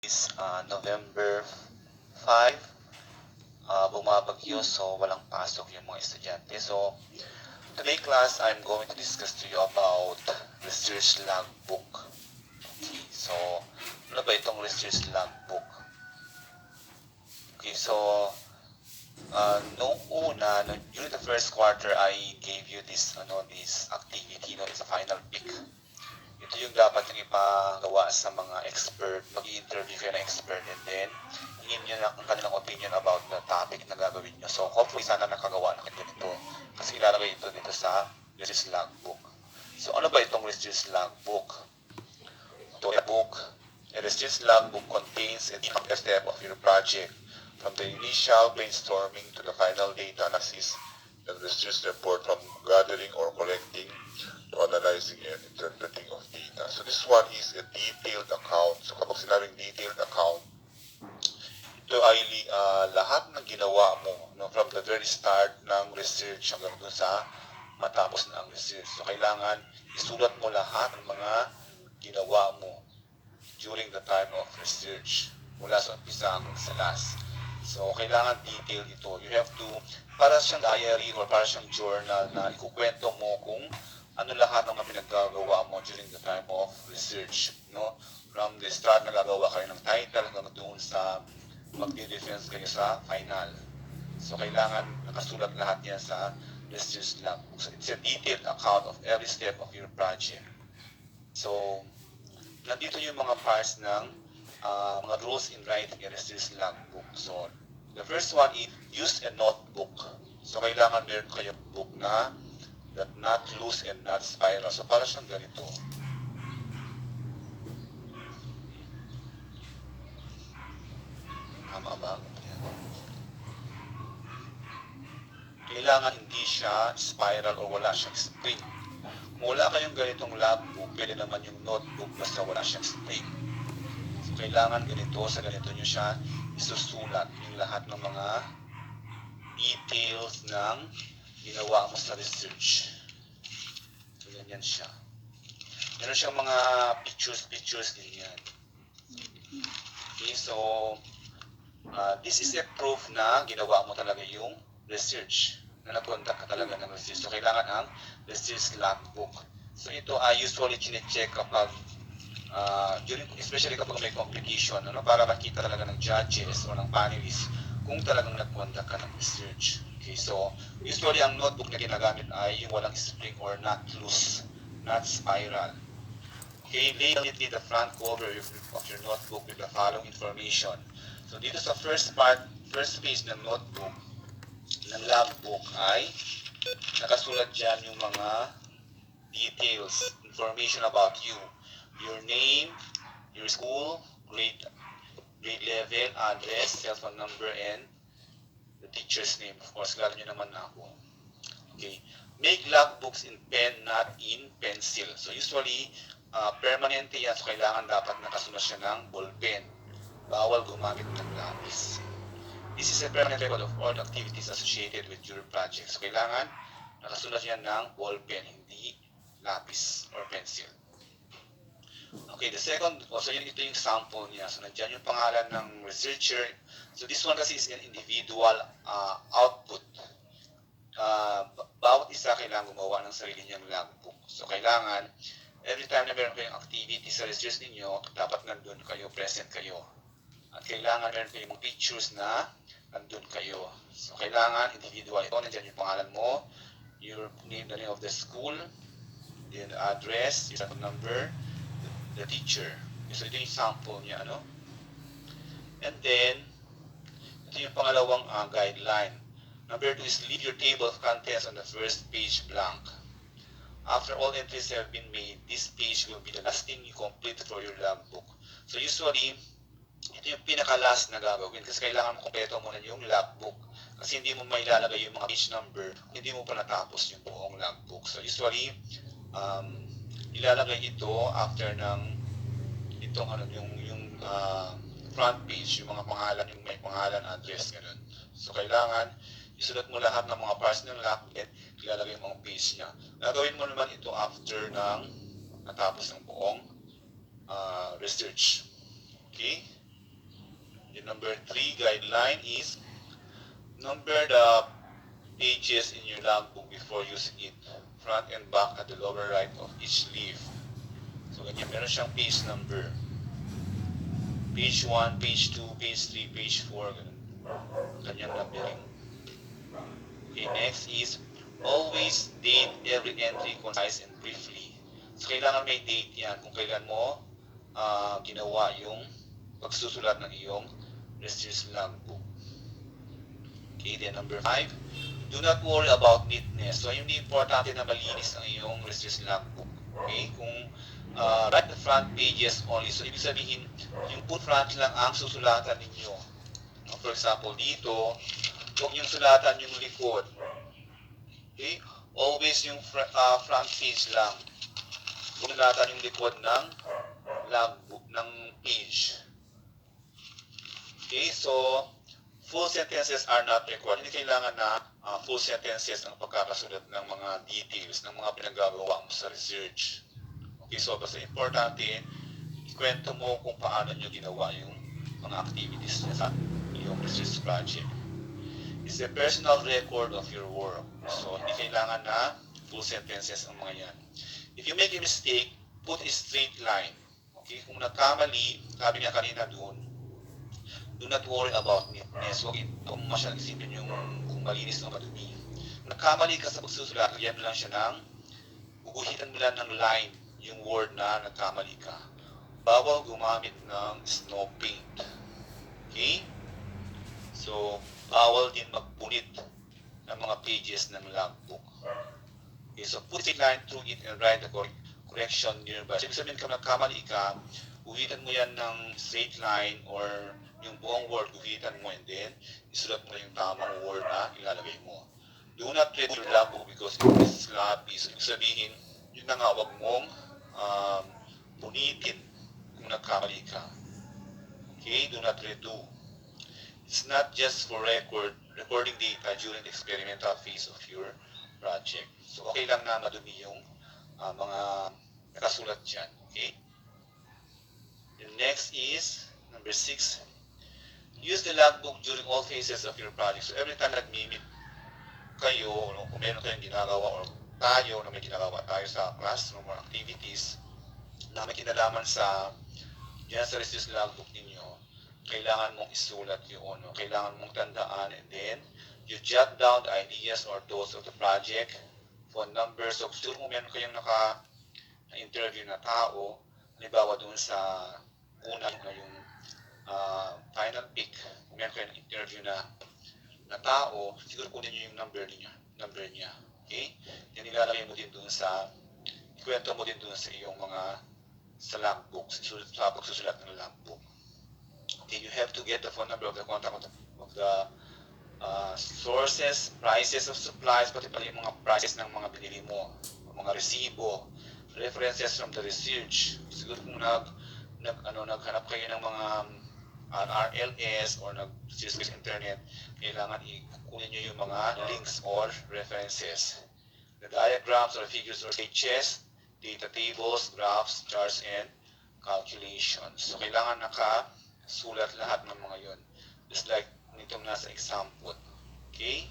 is November 5, bumabagyo so walang pasok yung mga estudyante. So, today class, I'm going to discuss to you about research logbook. Okay, so, ano ba itong research logbook? Okay, so, noong una, during the first quarter, I gave you this activity, it's a final pick. Ito yung dapat yung ipagawa sa mga expert, mag-i-interview kayo ng expert, and then hingin nyo ang kanilang opinion about the topic na gagawin nyo. So hopefully sana nakagawa na kayo nito kasi ilalagay ito dito sa research logbook. So ano ba itong research logbook? Ito ay book. A research logbook contains a detailed step of your project from the initial brainstorming to the final data analysis and research report, from gathering or collecting to analyzing and interpreting of data. So this one is a detailed account. So kapag sinabing detailed account, ito ay lahat ng ginawa mo, from the very start ng research hanggang dun sa matapos na ang research. So kailangan isulat mo lahat ng mga ginawa mo during the time of research, mula sa umpisa hanggang sa last. So kailangan detail ito. You have to, para siyang diary or para siyang journal na ikukwento mo kung ano lahat ng pinaggagawa mo during the time of research, from the start na gagawa kayo ng title hanggang doon sa magdi-defense kayo sa final. So kailangan nakasulat lahat yan sa research logbook. So it's a detailed account of every step of your project. So nandito yung mga parts ng mga rules in writing a research logbook. So the first one is use a notebook. So kailangan meron kayong book na that not loose and not spiral. So para siyang ganito. Tama ba? Kailangan hindi siya spiral o wala siyang spring. Kung wala kayong ganitong logbook, pwede naman yung notebook basta wala siyang spring. So kailangan ganito, sa ganito nyo siya isusulat yung lahat ng mga details ng ginawa mo sa research. So ganyan siya. Meron siyang mga pictures din yan. Okay, so this is a proof na ginawa mo talaga yung research, na nag-conduct ka talaga ng research. So kailangan ang research logbook. So ito ay usually chine-check kapag especially kapag may competition, para makita talaga ng judges o ng panelists kung talagang nag-conduct ka ng research. Okay, so usually ang notebook na ginagamit ay yung walang spring or not loose, not spiral. Okay, lay neatly the front cover of your notebook with the following information. So dito sa first page ng notebook, ng logbook ay nakasulat dyan yung mga details, information about you. Your name, your school, grade level, address, cellphone number, and the teacher's name. Of course, lalo nyo naman na ako. Okay. Make logbooks in pen, not in pencil. So usually, permanente yan. So kailangan dapat nakasulat siya ng ballpen. Bawal gumamit ng lapis. This is a permanent record of all activities associated with your project. So kailangan nakasulat yan ng ballpen, hindi lapis or pencil. Okay, the second, so ito yung sample niya. So nandiyan yung pangalan ng researcher. So this one kasi is an individual output. Bawat isa kailangan gumawa ng sarili niyang logbook. So kailangan, every time na meron kayong activity sa research ninyo, dapat nandun kayo, present kayo. At kailangan meron kayong mga pictures na nandun kayo. So kailangan individual ito, nandiyan yung pangalan mo, your name, the name of the school, then the address, your cellphone number, the teacher. So ito yung sample niya, And then, ito yung pangalawang guideline. Number 2 is leave your table of contents on the first page blank. After all entries have been made, this page will be the last thing you complete for your logbook. So usually, ito yung pinaka-last na gagawin kasi kailangan mo kompleto muna yung logbook. Kasi hindi mo mailalagay yung mga page number kung hindi mo pa natapos yung buong logbook. So usually, ilalagay ito after ng itong yung front page, yung mga pangalan, yung may pangalan, address, ganun. So kailangan isulat mo lahat ng mga parts ng logbook, ilalagay mo ang page niya. Gagawin mo naman ito after ng natapos ng buong research. Okay? Number 3 guideline is number the pages in your logbook before using it, front and back at the lower right of each leaf. So ganyan, meron siyang page number. Page 1, page 2, page 3, page 4, ganun. Kanyang numbering. Okay, next is always date every entry concise and briefly. So kailangan may date yan kung kailan mo ginawa yung pagsusulat ng iyong research logbook. Okay, then number 5, do not worry about neatness. So hindi importante na malinis ang iyong research logbook. Okay, kung write the front pages only. So ibig sabihin, yung front lang ang susulatan ninyo. For example, dito, huwag yung sulatan yung likod. Okay, always yung front page lang. Huwag sulatan yung likod ng logbook, ng page. Okay, so full sentences are not required. Hindi kailangan na full sentences ang pagkakasulat ng mga details, ng mga pinagagawa mo sa research. Okay, so basta importante, ikwento mo kung paano nyo ginawa yung mga activities niya sa iyong research project. It's a personal record of your work. So, hindi kailangan na full sentences ang mga yan. If you make a mistake, put a straight line. Okay, kung nagkamali, sabi niya kanina doon, do not worry about neatness. Huwag masyadong isipin yung kung malinis o madumi. Nagkamali ka sa pagsusulat, yan lang siya ng guguhitan mo lang ng line yung word na nagkamali ka. Bawal gumamit ng snow paint. Okay? So, bawal din magpunit ng mga pages ng logbook. Okay, so put a line through it and write the correction nearby. So, ibig sabihin kung nagkamali ka, guhitan mo yan ng straight line or yung buong word, guhitan mo and then isulat mo yung tamang word na ilalagay mo. Do not read your logbook because it is sloppy. So, ibig sabihin, yun na nga, wag mong punitin kung nagkamali ka. Okay, do not redo. It's not just for recording data during the experimental phase of your project. So, okay lang na madumi yung mga nakasulat dyan. Okay? The next is, number 6, use the logbook during all phases of your project. So, every time nag-meet kayo, kung meron kayong ginagawa or tayo na may ginagawa tayo sa classroom or activities na may kinalaman sa yan sa research logbook ninyo, kailangan mong isulat yun, no? Kailangan mong tandaan and then you jot down the ideas or thoughts of the project, phone numbers. So kung meron kayong naka-interview na tao, halimbawa doon sa unang na yung final pick, kung meron kayong interview na tao, siguro kunin nyo yung number niya. Okay? Then ilalagay mo din doon ikwento mo din doon sa iyong mga sa logbook, sa pagsusulat ng logbook. Okay, you have to get the phone number of the contact of the sources, prices of supplies, pati pala yung mga prices ng mga binili mo, mga resibo, references from the research. Siguro kung naghanap kayo ng mga RLS or nag-search sa internet, kailangan ikunin nyo yung mga links or references. The diagrams or figures or sketches, data tables, graphs, charts, and calculations. So, kailangan nakasulat lahat ng mga yon. Just like nitong nasa example. Okay?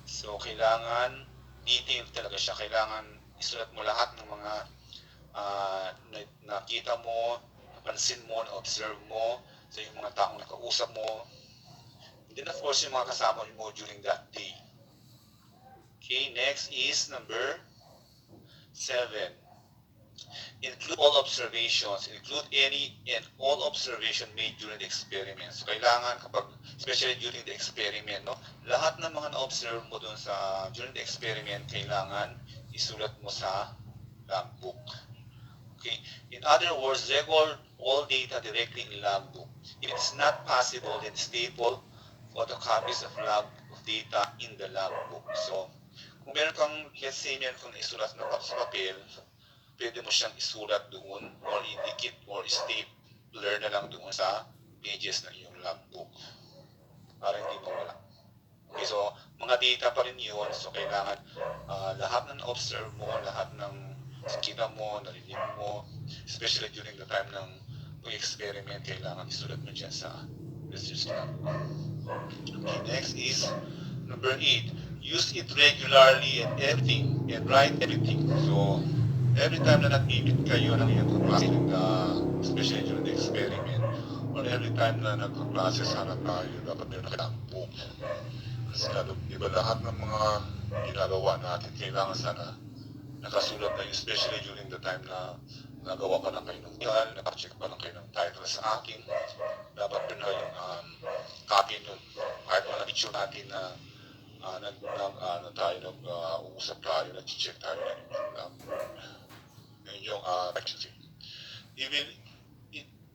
So, kailangan detailed talaga siya. Kailangan isulat mo lahat ng mga nakita mo, napansin mo, na-observe mo sa yung mga taong nakausap mo. And then, of course, yung mga kasama mo during that day. Okay, next is number 7. Include all observations. Include any and all observation made during the experiment. So, kailangan especially during the experiment, no? Lahat ng mga na-observe mo dun during the experiment, kailangan isulat mo sa logbook. Okay? In other words, record all data directly in logbook. If it's not possible, then staple photocopies of data in the logbook. So, kung meron kang, let's say, meron kang isulat na sa papel, pwede mo siyang isulat doon or idikit or stapler na lang doon sa pages ng iyong logbook para hindi mawala. Okay, so mga data pa rin yun. So kailangan lahat ng observe mo, lahat ng kita mo, narinig mo, especially during the time ng pag-experiment, kailangan isulat mo dyan sa research ginagawa. Okay, next is number 8. Use it regularly and everything, and write everything. So, every time na nag-ibig kayo ng iyong klase, especially during the experiment, or every time na nagkaklase sana tayo, dapat meron na kailangan book. Kasi iba lahat ng mga ginagawa natin, kailangan sana nakasulat na, especially during the time na nagawa pa lang kayo ng title, nakacheck pa lang kayo ng title sa akin, dapat yun na yung copy nun. Kahit mga picture natin na nag-uusap tayo, nag-check tayo yun yung action. Even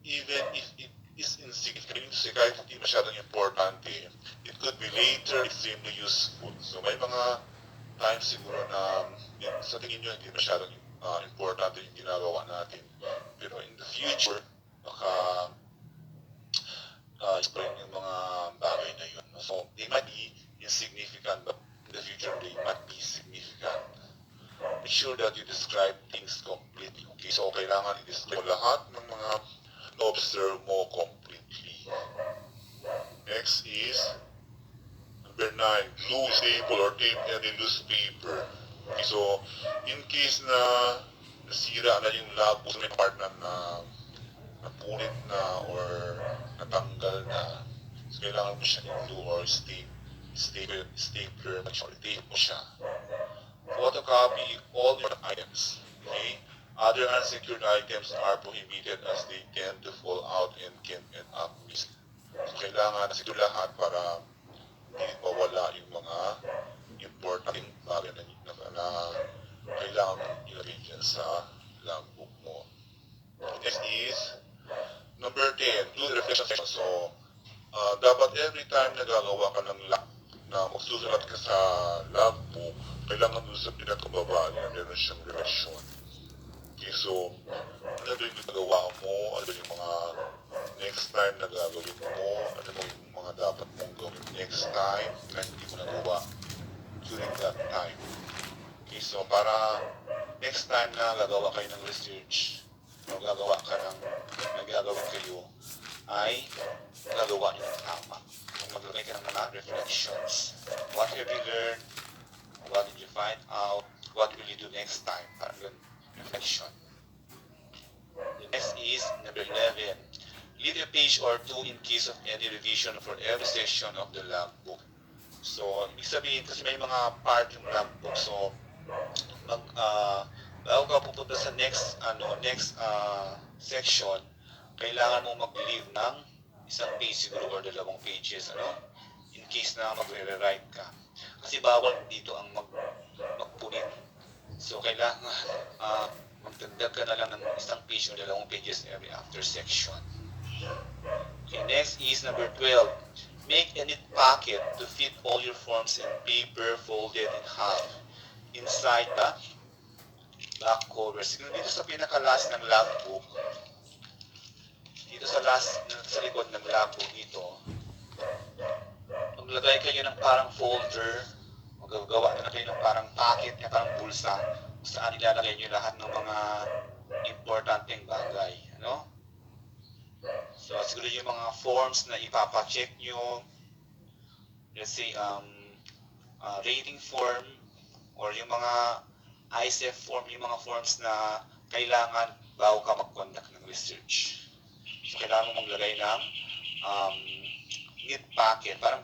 if it is insignificant, kasi kahit hindi masyadong importante, it could be later extremely useful. So may mga times siguro na sa tingin nyo hindi masyadong importante yung ginagawa natin. Pero in the future, baka explain yung mga bagay na yun. So they might be insignificant, but in the future they might be significant. Make sure that you describe things completely. Okay, so kailangan i-describe mo lahat ng mga observe mo completely. Next is number 9. Glue, staple, or tape any loose paper. Okay, so in case na nasira na yung logbook sa may part na napunit na or natanggal na, so kailangan mo siya i-glue or stapler, or tape mo siya. Photocopy all your items. Okay? Other unsecured items are prohibited as they tend to fall out and can end up missing. So kailangan secure lahat para hindi mawala yung mga important bagay na kailangan mong ilagay dyan sa logbook mo. Next is number 10, do the reflection section. So dapat every time na gagawa ka ng na magsusulat ka sa logbook, kailangan doon sa pinakababa na meron siyang reflection. Okay, so ano ba yung ginagawa mo, ano ba yung mga next time na gagawin mo, ano ba yung mga dapat mong gawin next time na hindi mo nagawa during that time. Okay, so para next time na gagawa kayo ng research, o gagawa kayo, ay gagawa nyo ng tama. Kung maglagay ka ng mga reflections. What have you learned? What did you find out? What will you do next time? Parang reflection. The next is number 11. Leave a page or two in case of any revision for every section of the logbook. So, ibig sabihin, kasi may mga part yung logbook. So, bago ka pupunta sa next section, kailangan mo mag-leave ng isang page siguro or 2 pages, in case na magre-rewrite ka. Kasi bawal dito ang magpunit. So, kailangan magdagdag ka na lang ng isang page or 2 pages every after section. Okay, next is number 12. Make a neat packet to fit all your forms and paper folded in half inside the back cover. Siguro dito sa pinaka-last ng logbook, dito sa likod ng logbook dito, maglagay kayo ng parang folder, magagawa na kayo ng parang packet, parang bulsa, saan ilalagay nyo lahat ng mga importanteng bagay. So, siguro yung mga forms na ipapacheck nyo, let's say, rating form, or yung mga ISEF form, yung mga forms na kailangan bago ka mag-conduct ng research. So, kailangan mo maglagay ng neat packet, parang